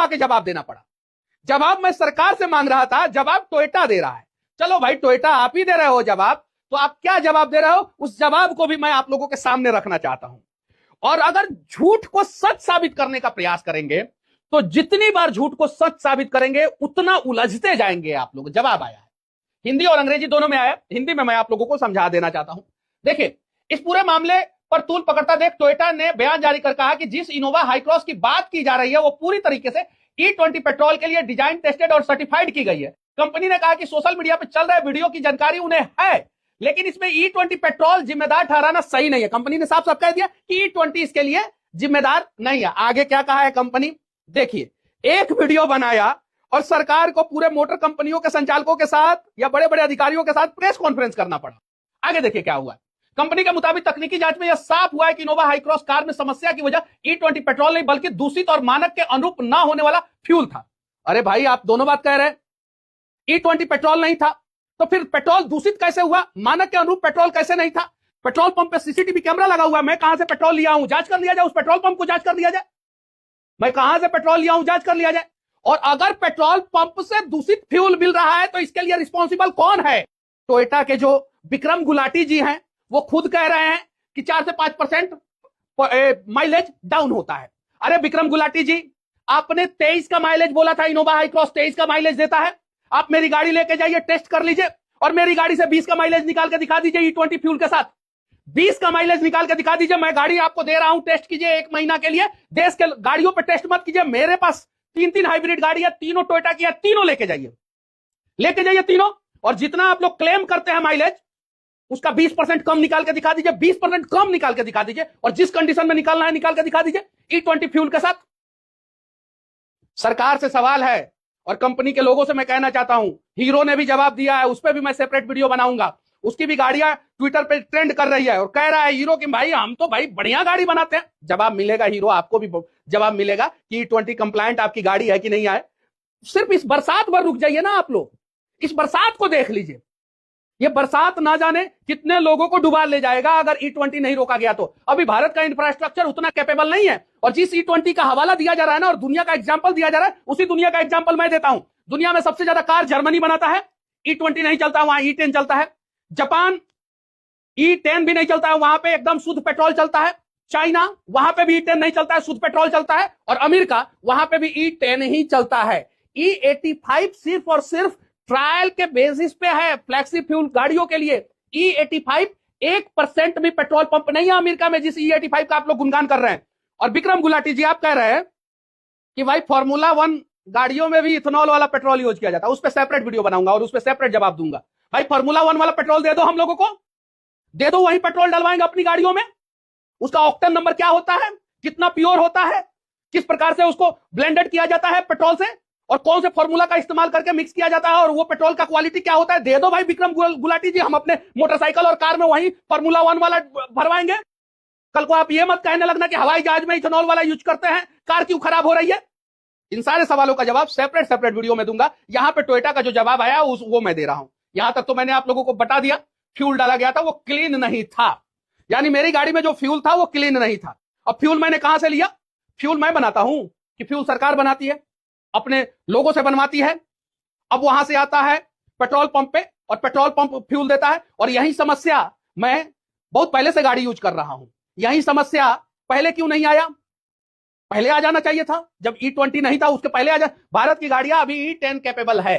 आके जवाब देना पड़ा। जवाब मैं सरकार से मांग रहा था, जवाब टोयोटा दे रहा है। चलो भाई टोयोटा आप ही दे रहे हो जवाब, तो आप क्या जवाब दे रहे हो, उस जवाब को भी मैं आप लोगों के सामने रखना चाहता हूं। और अगर झूठ को सच साबित करने का प्रयास करेंगे तो जितनी बार झूठ को सच साबित करेंगे उतना उलझते जाएंगे आप लोग। जवाब आया है, हिंदी और अंग्रेजी दोनों में आया। हिंदी में मैं आप लोगों को समझा देना चाहता हूं। देखिए, इस पूरे मामले पर तूल पकड़ता देख टोयोटा ने बयान जारी कर कहा कि जिस इनोवा हाईक्रॉस की बात की जा रही है वो पूरी तरीके से E20 पेट्रोल के लिए डिजाइन, टेस्टेड और सर्टिफाइड की गई है। कंपनी ने कहा कि सोशल मीडिया पर चल रहे वीडियो की जानकारी उन्हें है, लेकिन इसमें E20 पेट्रोल जिम्मेदार ठहराना सही नहीं है। कंपनी ने साफ साफ कह दिया कि E20 इसके लिए जिम्मेदार नहीं है। आगे क्या कहा है कंपनी, देखिए, एक वीडियो बनाया और सरकार को पूरे मोटर कंपनियों के संचालकों के साथ या बड़े बड़े अधिकारियों के साथ प्रेस कॉन्फ्रेंस करना पड़ा। आगे देखिए क्या हुआ। कंपनी के मुताबिक तकनीकी जांच में यह साफ हुआ है कि इनोवा हाईक्रॉस कार में समस्या की वजह E20 पेट्रोल नहीं बल्कि दूषित और मानक के अनुरूप न होने वाला फ्यूल था। अरे भाई आप दोनों बात कह रहे हैं, E20 पेट्रोल नहीं था तो फिर पेट्रोल दूषित कैसे हुआ, मानक के अनुरूप पेट्रोल कैसे नहीं था। पेट्रोल पंप पे सीसीटीवी कैमरा लगा हुआ है, मैं कहां से पेट्रोल लिया हूं जांच कर लिया जाए, उस पेट्रोल पंप को जांच कर लिया जाए, मैं कहां से पेट्रोल लिया हूं जांच कर लिया जाए। और अगर पेट्रोल पंप से दूषित फ्यूल मिल रहा है तो इसके लिए रिस्पॉन्सिबल कौन है। टोयोटा के जो विक्रम गुलाटी जी हैं वो खुद कह रहे हैं कि 4 से 5% माइलेज डाउन होता है। अरे विक्रम गुलाटी जी, आपने 23 का माइलेज बोला था, इनोवा हाईक्रॉस 23 का माइलेज देता है। आप मेरी गाड़ी लेके जाइए, टेस्ट कर लीजिए और मेरी गाड़ी से 20 का माइलेज निकाल के दिखा दीजिए। E20 फ्यूल के साथ 20 का माइलेज निकाल के दिखा दीजिए। मैं गाड़ी आपको दे रहा हूं, टेस्ट कीजिए 1 महीना के लिए। देश के गाड़ियों पे टेस्ट मत कीजिए, मेरे पास 3 हाइब्रिड गाड़ी है, तीनों टोयोटा की है, तीनों लेके जाइए तीनों। और जितना आप लोग क्लेम करते हैं माइलेज उसका 20% कम निकाल के दिखा दीजिए, 20% कम निकाल के दिखा दीजिए और जिस कंडीशन में निकालना है निकाल के दिखा दीजिए E20 फ्यूल के साथ। सरकार से सवाल है और कंपनी के लोगों से मैं कहना चाहता हूं, हीरो ने भी जवाब दिया है, उस पर भी मैं सेपरेट वीडियो बनाऊंगा। उसकी भी गाड़ियां ट्विटर पे ट्रेंड कर रही है और कह रहा है हीरो कि भाई हम तो भाई बढ़िया गाड़ी बनाते हैं। जवाब मिलेगा हीरो, आपको भी जवाब मिलेगा कि E20 कंप्लायंट आपकी गाड़ी है कि नहीं है। सिर्फ इस बरसात पर रुक जाइए ना आप लोग, इस बरसात को देख लीजिए। ये बरसात ना जाने कितने लोगों को डुबा ले जाएगा अगर E20 नहीं रोका गया तो। अभी भारत का इंफ्रास्ट्रक्चर उतना कैपेबल नहीं है और जिस E20 का हवाला दिया जा रहा है ना और दुनिया का एग्जांपल दिया जा रहा है, उसी दुनिया का एग्जांपल मैं देता हूं। दुनिया में सबसे ज्यादा कार जर्मनी बनाता है, E20 नहीं चलता, वहां E10 चलता है। जापान E10 भी नहीं चलता है, वहां पे एकदम शुद्ध पेट्रोल चलता है। चाइना, वहां पे भी E10 नहीं चलता है, शुद्ध पेट्रोल चलता है। और अमेरिका, वहां पे भी E10 ही चलता है। E85 सिर्फ और सिर्फ ट्रायल के बेसिस पे है फ्लैगशिप फ्यूल गाड़ियों के लिए। E85 1% भी पेट्रोल पंप नहीं है अमेरिका में जिस E85 का आप लोग गुणगान कर रहे हैं। और विक्रम गुलाटी जी आप कह रहे हैं कि भाई फॉर्मूला 1 गाड़ियों में भी इथेनॉल वाला पेट्रोल यूज किया जाता है। उस पर सेपरेट वीडियो बनाऊंगा और उस पर सेपरेट जवाब दूंगा। भाई फॉर्मूला 1 वाला पेट्रोल दे दो, हम लोगों को दे दो, वही पेट्रोल डलवाएंगे अपनी गाड़ियों में। उसका ऑक्टेन नंबर क्या होता है, कितना प्योर होता है, किस प्रकार से उसको ब्लेंडेड किया जाता है पेट्रोल से और कौन से फॉर्मूला का इस्तेमाल करके मिक्स किया जाता है और वो पेट्रोल का क्वालिटी क्या होता है, दे दो भाई विक्रम गुलाटी जी। हम अपने मोटरसाइकिल और कार में वही फॉर्मूला 1 वाला भरवाएंगे। कल को आप ये मत कहने लगना कि हवाई जहाज में इथेनॉल वाला यूज करते हैं, कार क्यों खराब हो रही है। इन सारे सवालों का जवाब सेपरेट वीडियो में दूंगा। यहां पे टोयोटा का जो जवाब आया वो मैं दे रहा हूं। यहां तक तो मैंने आप लोगों को बता दिया, फ्यूल डाला गया था वो क्लीन नहीं था, यानी मेरी गाड़ी में जो फ्यूल था वो क्लीन नहीं था। अब फ्यूल मैंने कहां से लिया, फ्यूल मैं बनाता हूं कि फ्यूल सरकार बनाती है, अपने लोगों से बनवाती है। अब वहां से आता है पेट्रोल पंप पे और पेट्रोल पंप फ्यूल देता है। और यही समस्या मैं बहुत पहले से गाड़ी यूज कर रहा हूं। यही समस्या पहले क्यों नहीं आया, पहले आ जाना चाहिए था जब E20 नहीं था, उसके पहले आ जा। भारत की गाड़ियां अभी E10 कैपेबल है,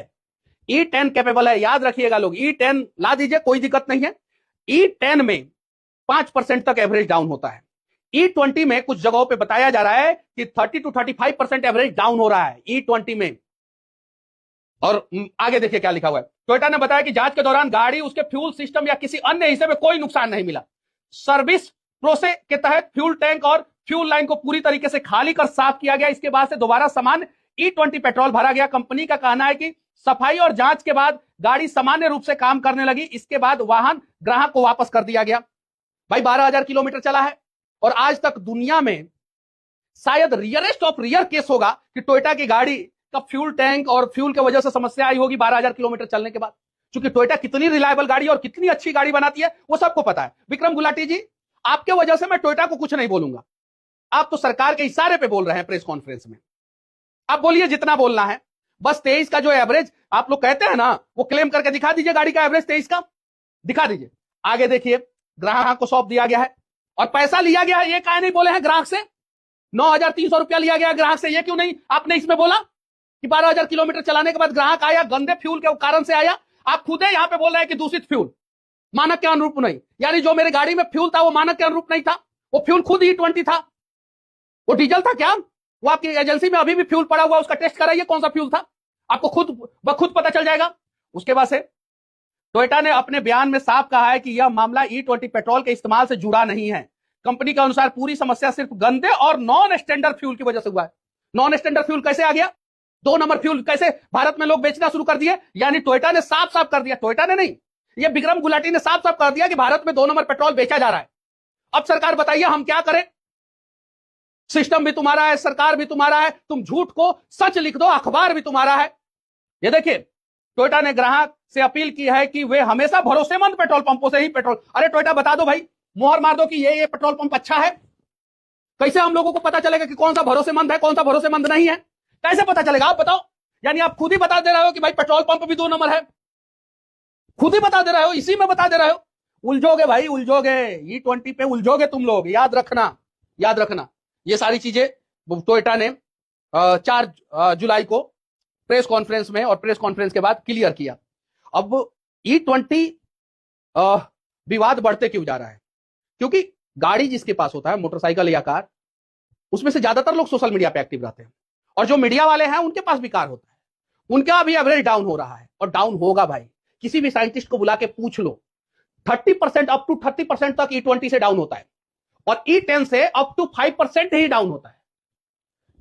E10 कैपेबल है, याद रखिएगा लोग। E10 ला दीजिए, कोई दिक्कत नहीं है। E10 में 5% तक एवरेज डाउन होता है। E20 में कुछ जगहों पे बताया जा रहा है कि 30 to 35% एवरेज डाउन हो रहा है E20 में। और आगे देखिए क्या लिखा हुआ है। टोयोटा ने बताया कि जांच के दौरान गाड़ी, उसके फ्यूल सिस्टम या किसी अन्य हिस्से में कोई नुकसान नहीं मिला। सर्विस प्रोसेस के तहत फ्यूल टैंक और फ्यूल लाइन को पूरी तरीके से खाली कर साफ किया गया। इसके बाद से दोबारा सामान्य E20 पेट्रोल भरा गया। कंपनी का कहना है कि सफाई और जांच के बाद गाड़ी सामान्य रूप से काम करने लगी। इसके बाद वाहन ग्राहक को वापस कर दिया गया। भाई 12,000 किलोमीटर चला है और आज तक दुनिया में शायद रियरेस्ट ऑफ रियर केस होगा कि टोयोटा की गाड़ी का फ्यूल टैंक और फ्यूल की वजह से समस्या आई होगी 12,000 किलोमीटर चलने के बाद। क्योंकि टोयोटा कितनी रिलायबल गाड़ी और कितनी अच्छी गाड़ी बनाती है वो सबको पता है। विक्रम गुलाटी जी, आपके वजह से मैं टोयोटा को कुछ नहीं बोलूंगा, आप तो सरकार के इशारे पे बोल रहे हैं प्रेस कॉन्फ्रेंस में। आप बोलिए जितना बोलना है, बस 23 का जो एवरेज आप लोग कहते हैं ना, वो क्लेम करके दिखा दीजिए, गाड़ी का एवरेज 23 का दिखा दीजिए। आगे देखिए, ग्राहक को सौंप दिया गया है और पैसा लिया गया है, ये काहे नहीं बोले हैं ग्राहक से? 9,300 रुपया लिया गया ग्राहक से, ये क्यों नहीं आपने इसमें बोला कि 12,000 किलोमीटर चलाने के बाद ग्राहक आया, गंदे फ्यूल के कारण से आया। आप खुद यहां पे बोल रहे हैं कि दूषित फ्यूल, मानक के अनुरूप नहीं, यानी जो मेरे गाड़ी में फ्यूल था वो मानक के अनुरूप नहीं था, वो फ्यूल खुद E20 था, वो डीजल था क्या? वो आपकी एजेंसी में अभी भी फ्यूल पड़ा हुआ, उसका टेस्ट कराइए कौन सा फ्यूल था, आपको खुद पता चल जाएगा। उसके बाद से टोयोटा ने अपने बयान में साफ कहा है कि यह मामला E20 पेट्रोल के इस्तेमाल से जुड़ा नहीं है। कंपनी के अनुसार पूरी समस्या सिर्फ गंदे और नॉन स्टैंडर्ड फ्यूल की वजह से हुआ है। नॉन स्टैंडर्ड फ्यूल कैसे आ गया? 2 नंबर फ्यूल कैसे भारत में लोग बेचना शुरू कर दिए? यानी टोयोटा ने साफ साफ कर दिया, टोयोटा ने नहीं, ये विक्रम गुलाटी ने साफ साफ कर दिया कि भारत में 2 नंबर पेट्रोल बेचा जा रहा है। अब सरकार बताइए हम क्या करें? सिस्टम भी तुम्हारा है, सरकार भी तुम्हारा है, तुम झूठ को सच लिख दो, अखबार भी तुम्हारा है। ये देखिए, टोयोटा ने ग्राहक से अपील की है कि वे हमेशा भरोसेमंद पेट्रोल पंपों से ही पेट्रोल, अरे टोयोटा बता दो भाई, मोहर मार दो कि ये पेट्रोल पंप अच्छा है। कैसे हम लोगों को पता चलेगा कि कौन सा भरोसेमंद है, कौन सा भरोसेमंद नहीं है? कैसे पता चलेगा आप बताओ? यानी आप खुद ही बता दे रहे हो कि भाई पेट्रोल पंप भी 2 नंबर है, खुद ही बता दे रहे हो, इसी में बता दे रहे हो। उलझोगे भाई, उलझोगे, E20 पे उलझोगे तुम लोग, याद रखना, याद रखना। ये सारी चीजें टोयोटा ने 4 जुलाई को प्रेस कॉन्फ्रेंस में और प्रेस कॉन्फ्रेंस के बाद क्लियर किया। अब E20 विवाद बढ़ते क्यों जा रहा है? क्योंकि गाड़ी जिसके पास होता है, मोटरसाइकिल या कार, उसमें से ज्यादातर लोग सोशल मीडिया पे एक्टिव रहते हैं, और जो मीडिया वाले हैं उनके पास भी कार होता है, उनका भी एवरेज डाउन हो रहा है और डाउन होगा भाई। किसी भी साइंटिस्ट को बुला के पूछ लो, 30% अप टू 30% तक E20 से डाउन होता है, और E10 से अप टू 5% ही डाउन होता है।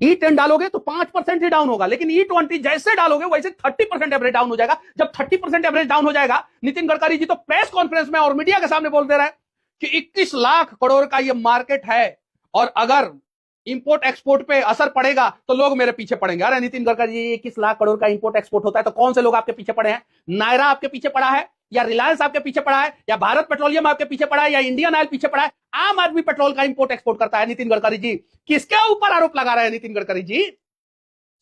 E10 डालोगे तो 5% ही डाउन होगा, लेकिन E20 जैसे डालोगे वैसे 30% एवरेज डाउन हो जाएगा। जब 30% एवरेज डाउन हो जाएगा, नितिन गडकरी जी तो प्रेस कॉन्फ्रेंस में और मीडिया के सामने बोल दे रहे हैं कि 21 लाख करोड़ का ये मार्केट है, और अगर इंपोर्ट एक्सपोर्ट पे असर पड़ेगा तो लोग मेरे पीछे पड़ेंगे। अरे नितिन गडकरी जी, 21 लाख करोड़ का इंपोर्ट एक्सपोर्ट होता है तो कौन से लोग आपके पीछे पड़े हैं? नायरा आपके पीछे पड़ा है, या रिलायंस आपके पीछे पड़ा है, या भारत पेट्रोलियम आपके पीछे पड़ा है, या इंडियन ऑयल पीछे पड़ा है? आम आदमी पेट्रोल का इंपोर्ट एक्सपोर्ट करता है। नितिन गडकरी जी किसके ऊपर आरोप लगा रहे हैं? नितिन गडकरी जी,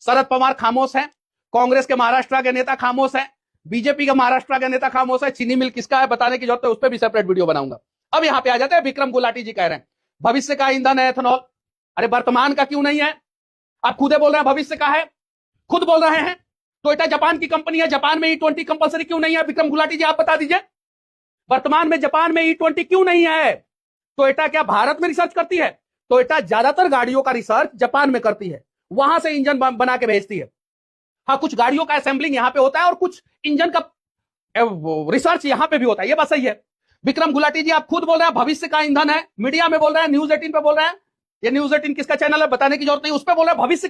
शरद पवार खामोश है, कांग्रेस के महाराष्ट्र के नेता खामोश है, बीजेपी का महाराष्ट्र के नेता खामोश है। चीनी मिल किसका है बताने की जरूरत है, उस पर भी सेपरेट वीडियो बनाऊंगा। अब यहां पे आ जाते हैं, विक्रम गुलाटी जी कह रहे हैं भविष्य का ईंधन है एथेनॉल। अरे वर्तमान का क्यों नहीं है? आप खुद बोल रहे हैं भविष्य का है, खुद बोल रहे हैं। टोयोटा जापान की कंपनी है, जापान में E20 कंपलसरी क्यों नहीं है? विक्रम गुलाटी जी आप बता दीजिए, वर्तमान में जापान में E20 क्यों नहीं है? टोयोटा क्या भारत में रिसर्च करती है? टोयोटा ज्यादातर गाड़ियों का रिसर्च जापान में करती है, वहां से इंजन बना के भेजती है। हाँ, कुछ गाड़ियों का असेंबलिंग यहां पे होता है और कुछ इंजन का रिसर्च यहां पे भी होता है, ये बात सही है। विक्रम गुलाटी जी आप खुद बोल रहे हैं भविष्य का ईंधन है, मीडिया में बोल रहे हैं, न्यूज 18 पे बोल रहे हैं। ये न्यूज 18 किसका चैनल है बताने की जरूरत नहीं, उस पर बोल रहे हैं भविष्य का